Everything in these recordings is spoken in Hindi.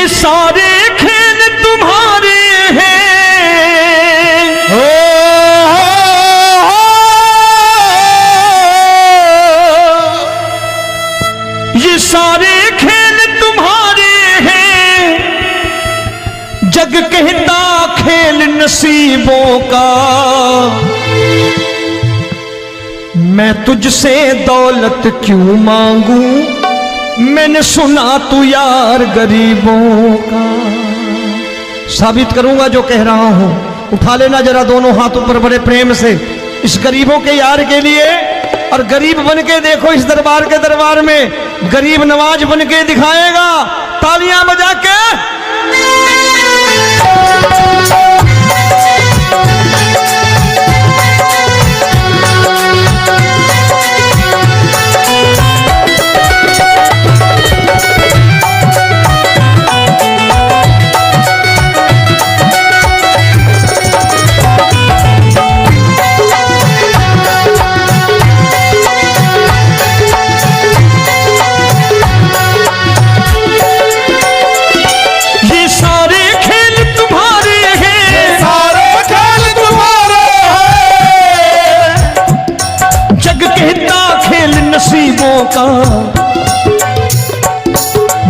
ये सारे खेल तुम्हारे हैं, ये सारे खेल तुम्हारे हैं, जग कहता खेल नसीबों का। मैं तुझसे दौलत क्यों मांगू, मैंने सुना तू यार गरीबों का। साबित करूंगा जो कह रहा हूं। उठा लेना जरा दोनों हाथ ऊपर बड़े प्रेम से इस गरीबों के यार के लिए, और गरीब बन के देखो इस दरबार के दरबार में गरीब नवाज बन के दिखाएगा, तालियां बजा के। नसीबों का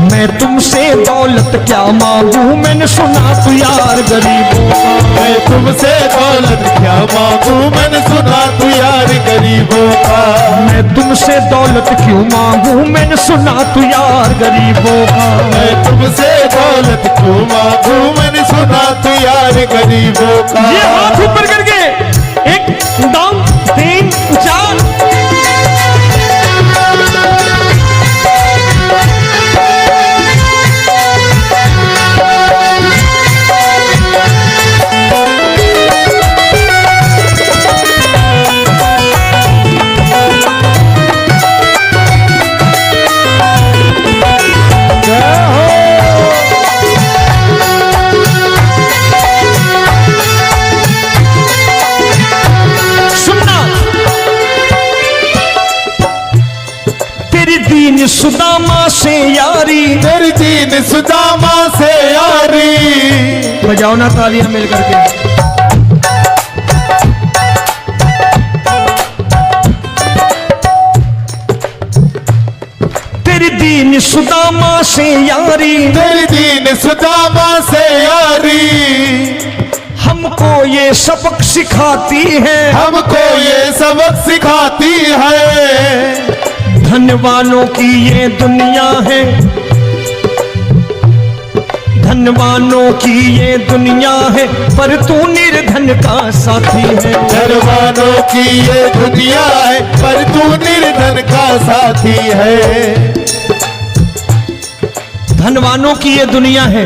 मैं तुमसे दौलत क्या मांगू, मैंने सुना तू यार गरीबों का। मैं तुमसे दौलत क्या मांगू, मैंने सुना तू यार गरीबों का। मैं तुमसे दौलत क्यों मांगू, मैंने सुना तू यार गरीबों का। मैं तुमसे दौलत क्यों मांगू, मैंने सुना तू यार गरीबों का। ये हाथ ऊपर करके 1 2 3 4 सुदामा से यारी, तेरी दीन सुदामा से यारी। बजाओ ना तालियां मिल करके। तेरी दीन सुदामा से यारी, तेरी दीन सुदामा से यारी। हमको ये सबक सिखाती है, हमको ये सबक सिखाती है। धनवानों की ये दुनिया है, धनवानों की ये दुनिया है, पर तू निर्धन का साथी है। धनवानों की ये दुनिया है, पर तू निर्धन का साथी है। धनवानों की ये दुनिया है,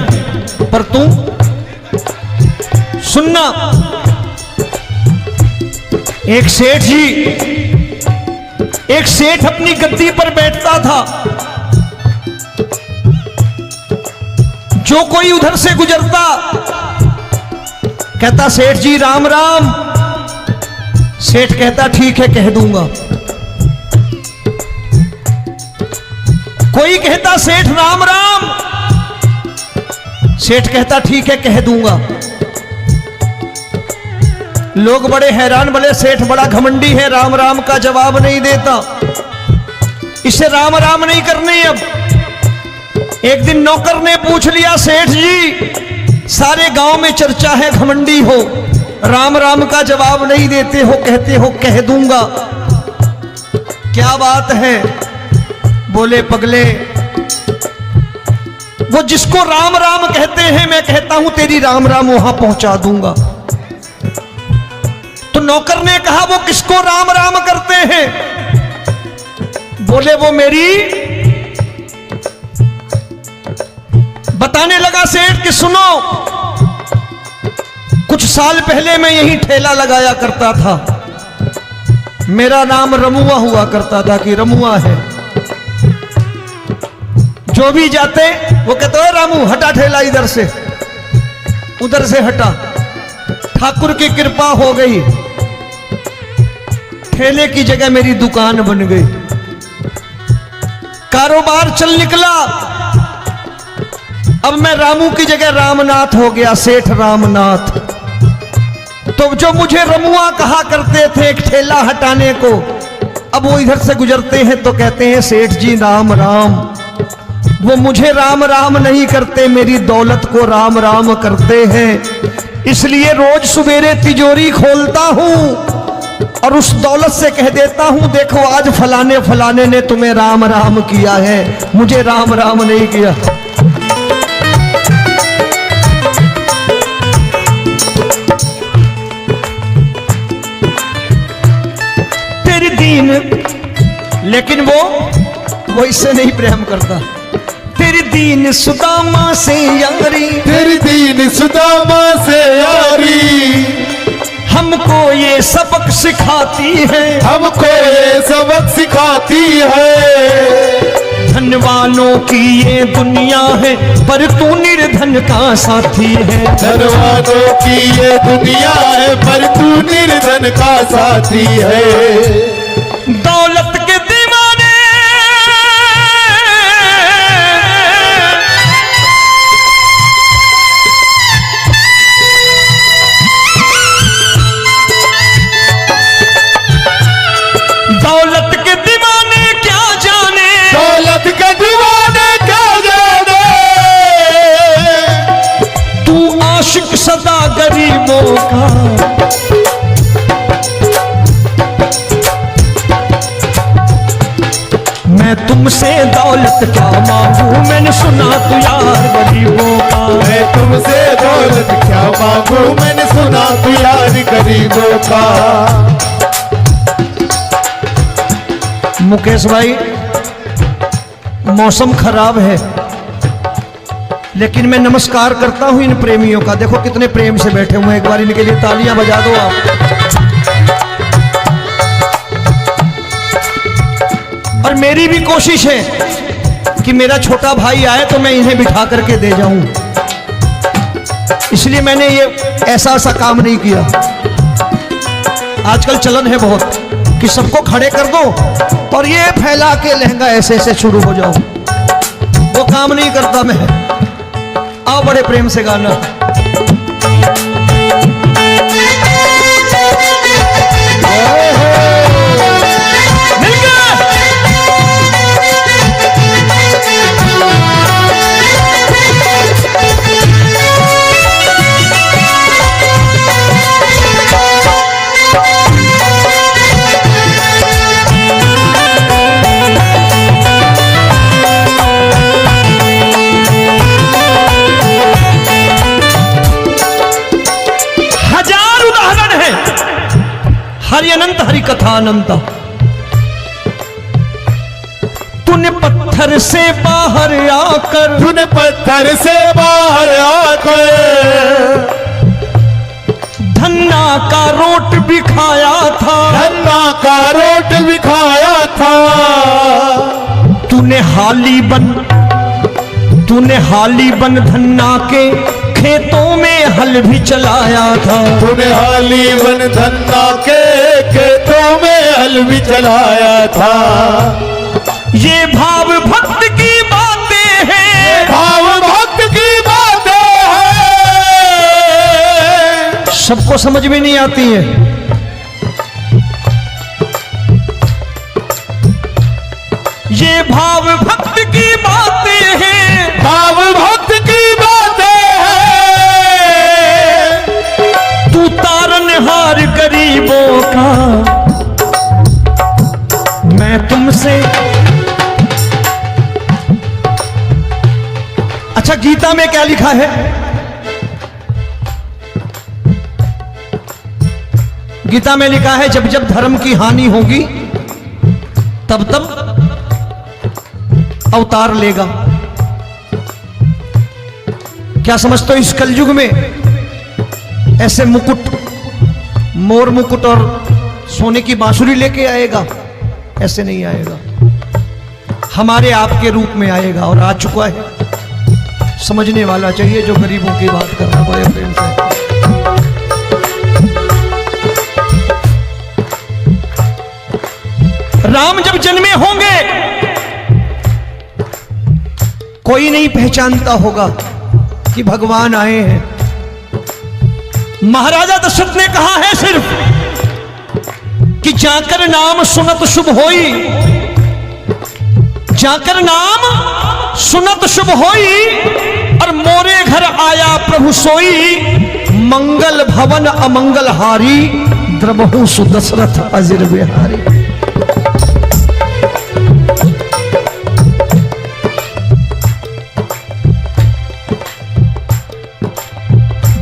पर तू सुनना। एक सेठ अपनी गद्दी पर बैठता था। जो कोई उधर से गुजरता कहता सेठ जी राम राम। सेठ कहता ठीक है कह दूंगा। कोई कहता सेठ राम राम। सेठ कहता ठीक है कह दूंगा। लोग बड़े हैरान, बोले सेठ बड़ा घमंडी है, राम राम का जवाब नहीं देता, इसे राम राम नहीं करनी। अब एक दिन नौकर ने पूछ लिया सेठ जी सारे गांव में चर्चा है घमंडी हो, राम राम का जवाब नहीं देते हो, कहते हो कह दूंगा, क्या बात है? बोले पगले वो जिसको राम राम कहते हैं मैं कहता हूं तेरी राम राम वहां पहुंचा दूंगा। तो नौकर ने कहा वो किसको राम राम करते हैं? बोले वो मेरी। बताने लगा सेठ कि सुनो, कुछ साल पहले मैं यही ठेला लगाया करता था, मेरा नाम रमुआ हुआ करता था कि रमुआ है। जो भी जाते वो कहते हैं रामू हटा ठेला इधर से, उधर से हटा। ठाकुर की कृपा हो गई, ठेले की जगह मेरी दुकान बन गई, कारोबार चल निकला। अब मैं रामू की जगह रामनाथ हो गया, सेठ रामनाथ। तो जो मुझे रमुआ कहा करते थे एक ठेला हटाने को, अब वो इधर से गुजरते हैं तो कहते हैं सेठ जी राम राम। वो मुझे राम राम नहीं करते, मेरी दौलत को राम राम करते हैं। इसलिए रोज सवेरे तिजोरी खोलता हूं और उस दौलत से कह देता हूं देखो आज फलाने फलाने ने तुम्हें राम राम किया है, मुझे राम राम नहीं किया। तेरी दीन, लेकिन वो इससे नहीं प्रेम करता। तेरी दीन सुदामा से यारी, तेरी दीन सुदामा से यारी हमको ये सबक सिखाती है, हमको ये सबक सिखाती है। धन वालों की ये दुनिया है पर तू निर्धन का साथी है। धन वालों की ये दुनिया है पर तू निर्धन का साथी है। दौलत के दीवाने दौलत के दीवाने क्या जाने, दौलत के दीवाने क्या जाने। तू आशिक सदा गरीबों का। मैं तुमसे दौलत क्या मांगू, मैंने सुना तू यार गरीबों का। मैं तुमसे दौलत क्या मांगू, मैंने सुना तू यार गरीबों का। मुकेश भाई मौसम खराब है, लेकिन मैं नमस्कार करता हूं इन प्रेमियों का। देखो कितने प्रेम से बैठे हुए हैं, एक बार इनके लिए तालियां बजा दो आप। और मेरी भी कोशिश है कि मेरा छोटा भाई आए तो मैं इन्हें बिठा करके दे जाऊं, इसलिए मैंने ये ऐसा काम नहीं किया। आजकल चलन है बहुत कि सबको खड़े कर दो और ये फैला के लहंगा ऐसे ऐसे शुरू हो जाओ, वो काम नहीं करता मैं। आओ बड़े प्रेम से गाना। हरि अनंत हरि कथा अनंत। तूने पत्थर से बाहर आकर, तूने पत्थर से बाहर आकर धन्ना का रोट भी खाया था, धन्ना का रोट भी खाया था। तूने हाली बन धन्ना के खेतों में हल भी चलाया था। तूने हाली बन धन्ना के खेतों में हल भी चलाया था। ये भाव भक्त की बातें हैं, भाव भक्त की बातें हैं। सबको समझ में नहीं आती है। ये भाव भक्त की बातें हैं, भाव भक्त की बातें हैं। तू तारनहार गरीबों का। मैं तुमसे, अच्छा गीता में क्या लिखा है? गीता में लिखा है जब जब धर्म की हानि होगी तब तब अवतार लेगा। क्या समझते हो इस कलयुग में ऐसे मुकुट, मोर मुकुट और सोने की बांसुरी लेके आएगा? ऐसे नहीं आएगा, हमारे आपके रूप में आएगा और आ चुका है। समझने वाला चाहिए जो गरीबों की बात करना बड़े प्रेम से। राम जब जन्मे होंगे कोई नहीं पहचानता होगा, कि भगवान आए हैं। महाराजा दशरथ ने कहा है सिर्फ कि जाकर नाम सुनत शुभ होई, जाकर नाम सुनत शुभ होई, और मोरे घर आया प्रभु सोई, मंगल भवन अमंगल हारी, द्रबहु सुदशरथ अजिर बिहारी।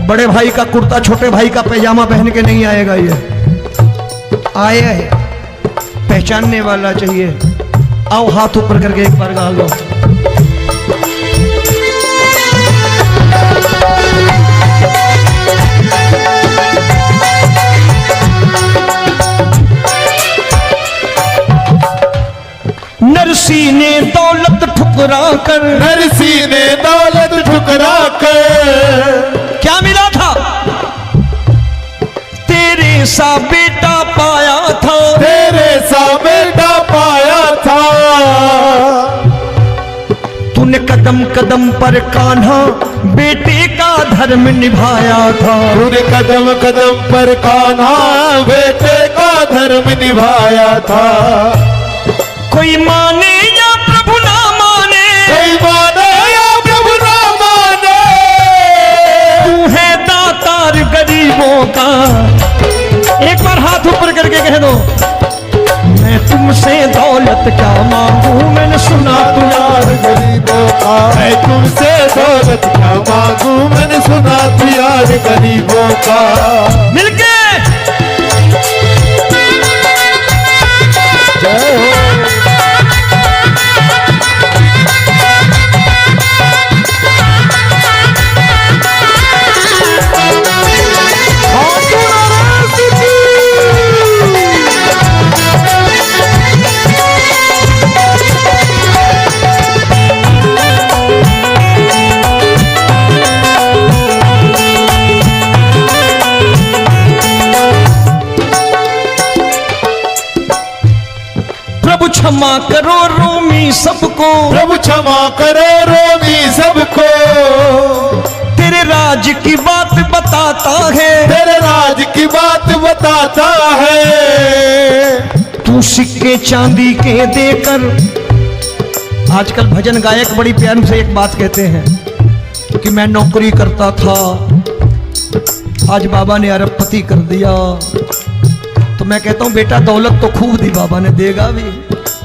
बड़े भाई का कुर्ता छोटे भाई का पैजामा पहन के नहीं आएगा, ये आया है पहचानने वाला चाहिए। आओ हाथ ऊपर करके एक बार गा लो। नरसी ने दौलत ठुकरा कर, नरसी ने दौलत ठुकरा कर, क्या मिला था? तेरे सा बेटा पाया था, तेरे सा बेटा पाया था। तूने कदम कदम पर कान्हा बेटे का धर्म निभाया था, तूने कदम कदम पर कान्हा बेटे का धर्म निभाया था। कोई माने या प्रभु ना माने, कोई माने या प्रभु ना माने, तू है दातार गरीबों का। एक बार हाथ ऊपर करके कह दो, मैं तुमसे दौलत क्या मांगू, मैंने सुना तू यार गरीबों का। मैं तुमसे दौलत क्या मांगू, मैंने सुना तू यार गरीबों का। मिलके जय हो। प्रभु क्षमा करो रोमी सबको, प्रभु क्षमा करो रोमी सबको। तेरे राज की बात बताता है, तेरे राज की बात बताता है। तू सिक्के चांदी के देकर। आजकल भजन गायक बड़ी प्यार से एक बात कहते हैं कि मैं नौकरी करता था, आज बाबा ने अरबपति कर दिया। तो मैं कहता हूं बेटा दौलत तो खूब दी बाबा ने, देगा भी,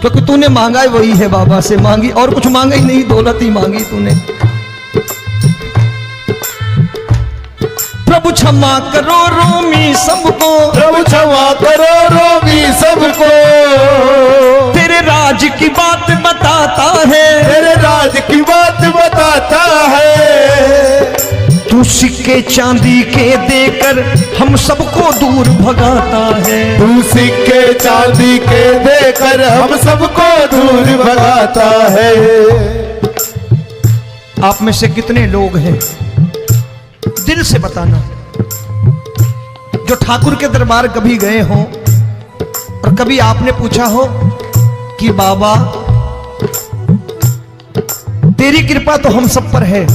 क्योंकि तूने मांगा ही वही है, बाबा से मांगी और कुछ मांगा ही नहीं, दौलत ही मांगी तूने। प्रभु क्षमा करो रोमी सबको, प्रभु क्षमा करो रोमी सबको। तेरे राज की बात बताता है, तेरे राज की बात बताता है। तू सिक्के चांदी के देकर हम सबको दूर भगाता है। तू सिक्के चांदी के देकर हम सबको दूर भगाता है। आप में से कितने लोग हैं, दिल से बताना, जो ठाकुर के दरबार कभी गए हो और कभी आपने पूछा हो कि बाबा तेरी कृपा तो हम सब पर है,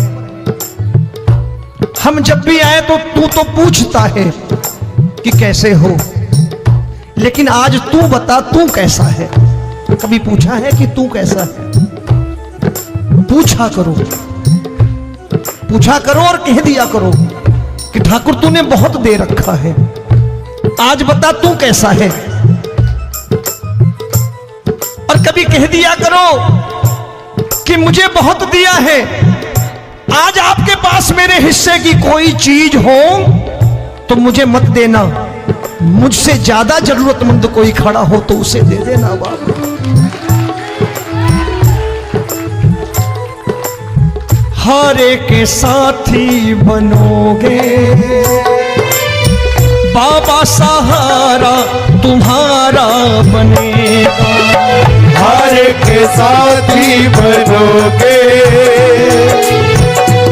हम जब भी आए तो तू तो पूछता है कि कैसे हो, लेकिन आज तू बता तू कैसा है। कभी पूछा है कि तू कैसा है? पूछा करो, पूछा करो और कह दिया करो कि ठाकुर तूने बहुत दे रखा है, आज बता तू कैसा है। और कभी कह दिया करो कि मुझे बहुत दिया है, आज आपके पास मेरे हिस्से की कोई चीज हो तो मुझे मत देना, मुझसे ज्यादा जरूरतमंद कोई खड़ा हो तो उसे दे देना बाबा। हारे के साथी बनोगे बाबा, सहारा तुम्हारा बनेगा। हारे के साथी बनोगे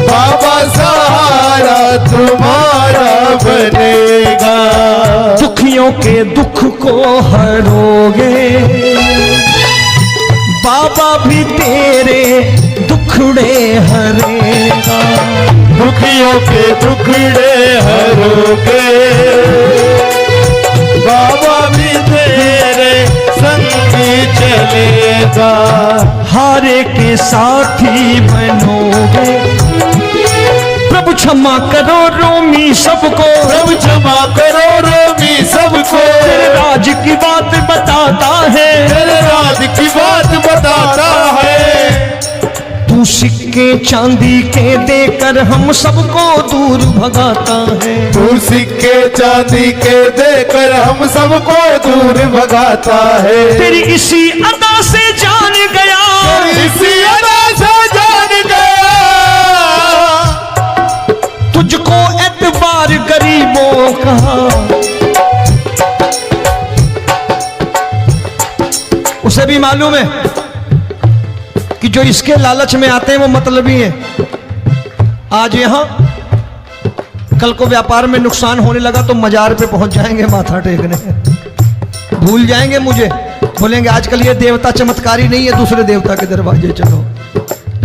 बाबा, सहारा तुम्हारा बनेगा। दुखियों के दुख को हरोगे बाबा, भी तेरे दुख दुखड़े हरेगा। दुखियों के दुखड़े हरोगे, बाबा भी तेरे संगी चलेगा। हारे के साथी बनोगे, प्रभु क्षमा करो रोमी सबको, प्रभु क्षमा करो रोमी सबको। तेरे राज की बात बताता है, तेरे राज की बात बताता है। तू सिक्के चांदी के देकर हम सबको दूर भगाता है। तू सिक्के चांदी के देकर हम सबको दूर भगाता है। तेरी इसी अदा से जान गया, तेरी इसी अदा से जान गया। तुझको एतबार गरीबों का, उसे भी मालूम है कि जो इसके लालच में आते हैं वो मतलबी हैं। आज यहां कल को व्यापार में नुकसान होने लगा तो मजार पे पहुंच जाएंगे माथा टेकने, भूल जाएंगे मुझे, बोलेंगे आजकल ये देवता चमत्कारी नहीं है, दूसरे देवता के दरवाजे चलो।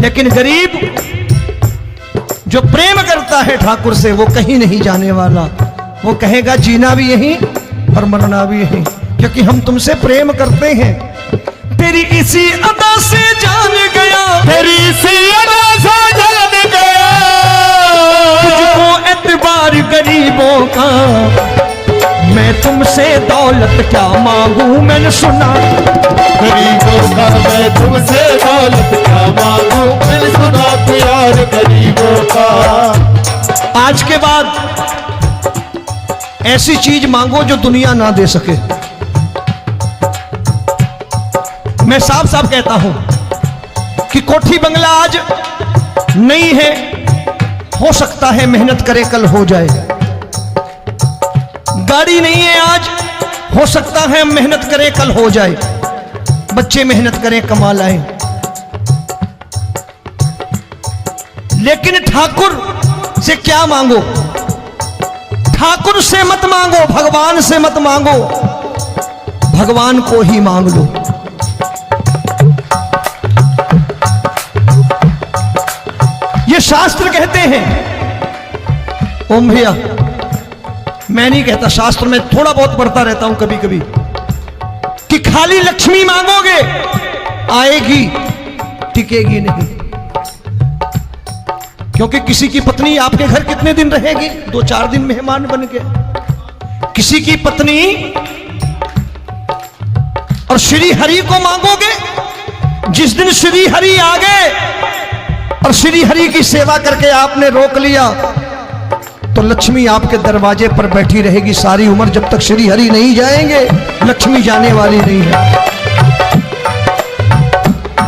लेकिन गरीब जो प्रेम करता है ठाकुर से वो कहीं नहीं जाने वाला, वो कहेगा जीना भी यहीं और मरना भी यहीं, क्योंकि हम तुमसे प्रेम करते हैं। तेरी इसी अदा से जान गया, तेरी इसी अदा से जान गया। तुझको एतबार गरीबों का, मैं तुमसे दौलत क्या मांगू, मैंने सुना गरीबों का मैं तुमसे दौलत क्या मांगू, मैंने सुना प्यार गरीबों का। आज के बाद ऐसी चीज मांगो जो दुनिया ना दे सके। मैं साफ साफ कहता हूं कि कोठी बंगला आज नहीं है, हो सकता है मेहनत करे कल हो जाए। गाड़ी नहीं है आज, हो सकता है मेहनत करें कल हो जाए। बच्चे मेहनत करें कमा लाएं, लेकिन ठाकुर से क्या मांगो? ठाकुर से मत मांगो, भगवान से मत मांगो, भगवान को ही मांग लो। ये शास्त्र कहते हैं, ओम भैया मैं नहीं कहता, शास्त्र में थोड़ा बहुत पढ़ता रहता हूं कभी कभी, कि खाली लक्ष्मी मांगोगे आएगी, टिकेगी नहीं। क्योंकि किसी की पत्नी आपके घर कितने दिन रहेगी? 2-4 दिन मेहमान बन के। किसी की पत्नी और श्री हरि को मांगोगे, जिस दिन श्री हरि आ गए और श्री हरि की सेवा करके आपने रोक लिया तो लक्ष्मी आपके दरवाजे पर बैठी रहेगी सारी उम्र, जब तक श्री हरि नहीं जाएंगे लक्ष्मी जाने वाली नहीं है।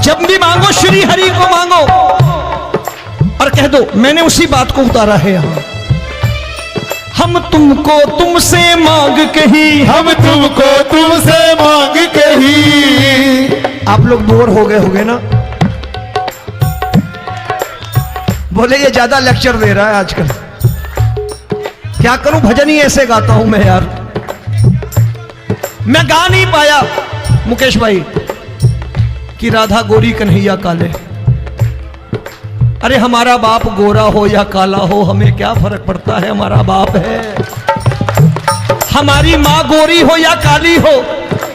जब भी मांगो श्री हरि को मांगो और कह दो मैंने उसी बात को उतारा है यहां, हम तुमको तुमसे मांग कही, हम तुमको तुमसे मांग कही। आप लोग बोर हो गए होंगे ना, बोले ये ज्यादा लेक्चर दे रहा है आजकल। क्या करूं, भजन ही ऐसे गाता हूं मैं यार। मैं गा नहीं पाया मुकेश भाई कि राधा गोरी कन्हैया काले। अरे हमारा बाप गोरा हो या काला हो हमें क्या फर्क पड़ता है, हमारा बाप है। हमारी माँ गोरी हो या काली हो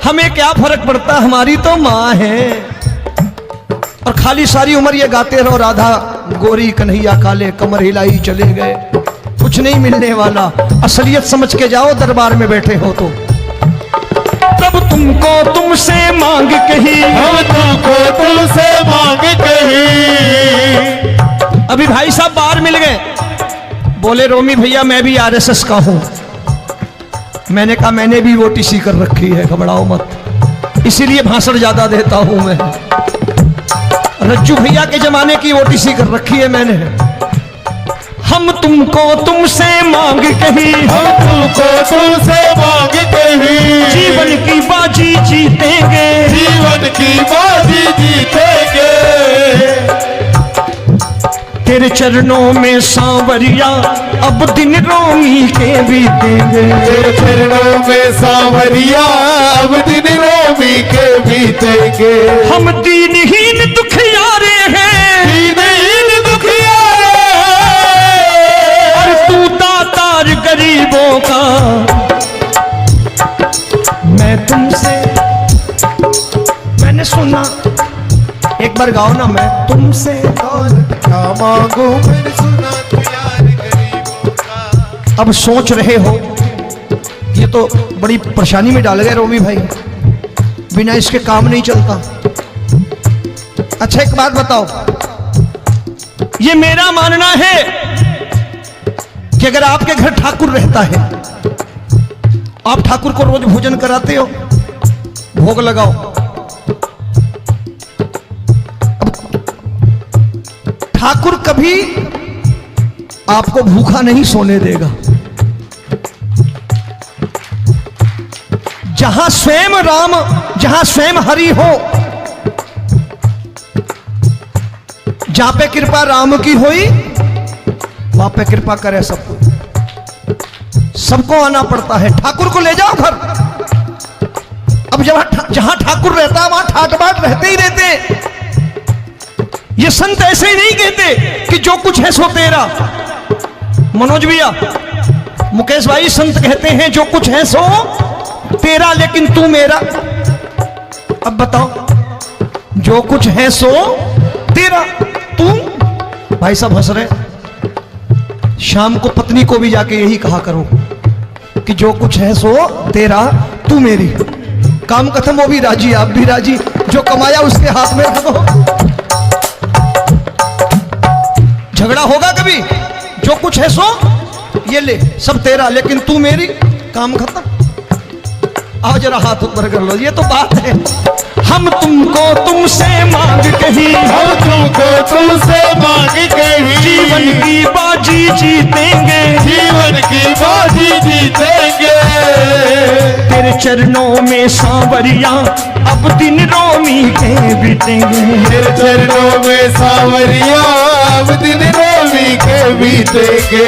हमें क्या फर्क पड़ता, हमारी तो माँ है। और खाली सारी उम्र ये गाते रहो राधा गोरी कन्हैया काले, कमर हिलाई चले गए, कुछ नहीं मिलने वाला। असलियत समझ के जाओ दरबार में बैठे हो तो। तब तुमको तुमसे मांग कही, हम तुमको तुमसे मांग कही। अभी भाई साहब बाहर मिल गए, बोले रोमी भैया मैं भी आरएसएस का हूं। मैंने कहा मैंने भी ओटीसी कर रखी है, घबराओ मत, इसीलिए भाषण ज्यादा देता हूं मैं। रज्जू भैया के जमाने की ओटीसी कर रखी है मैंने। हम तुमको तुमसे मांग कही, हम तुमको तुमसे मांग कही। जीवन की बाजी जीतेंगे, जीवन की बाजी जीतेंगे। तेरे चरणों में सांवरिया अब दिन रोमी के बीतेंगे। तेरे चरणों में सांवरिया अब दिन रोमी के बीतेंगे। हम दीनहीन दुखियारे हैं, बार गाओ ना, मैं तुमसे दौलत क्या मांगू मैंने सुना तू यार गरीबों का। अब सोच रहे हो ये तो बड़ी परेशानी में डाल गए रोमी भाई, बिना इसके काम नहीं चलता। अच्छा एक बात बताओ, ये मेरा मानना है कि अगर आपके घर ठाकुर रहता है, आप ठाकुर को रोज भोजन कराते हो, भोग लगाओ, अब ठाकुर कभी आपको भूखा नहीं सोने देगा। जहां स्वयं राम, जहां स्वयं हरि हो, जहां पे कृपा राम की होई वहां पे कृपा करे सबको, सबको आना पड़ता है। ठाकुर को ले जाओ घर। अब जहां ठाकुर रहता है वहां ठाट बाट रहते ही रहते। ये संत ऐसे ही नहीं कहते कि जो कुछ है सो तेरा। मनोज भैया, मुकेश भाई, संत कहते हैं जो कुछ है सो तेरा लेकिन तू मेरा। अब बताओ, जो कुछ है सो तेरा, तू। भाई साहब हंस रहे। शाम को पत्नी को भी जाके यही कहा करो कि जो कुछ है सो तेरा, तू मेरी। काम खत्म, वो भी राजी, आप भी राजी, जो कमाया उसके हाथ में रख दो। झगड़ा होगा कभी? जो कुछ है सो ये ले, सब तेरा लेकिन तू मेरी, काम खत्म। आओ जरा हाथ ऊपर कर लो, ये तो बात है। हम तुमको तुमसे मांग कहीं, हम तुमको तुमसे मांग कहीं, जीवन की बाजी जीतेंगे, जीवन की बाजी जीतेंगे। तेरे चरणों में सांवरिया अब दिन रोमी के बीतेंगे, तेरे चरणों में सांवरिया अब दिन रोमी के बीतेंगे।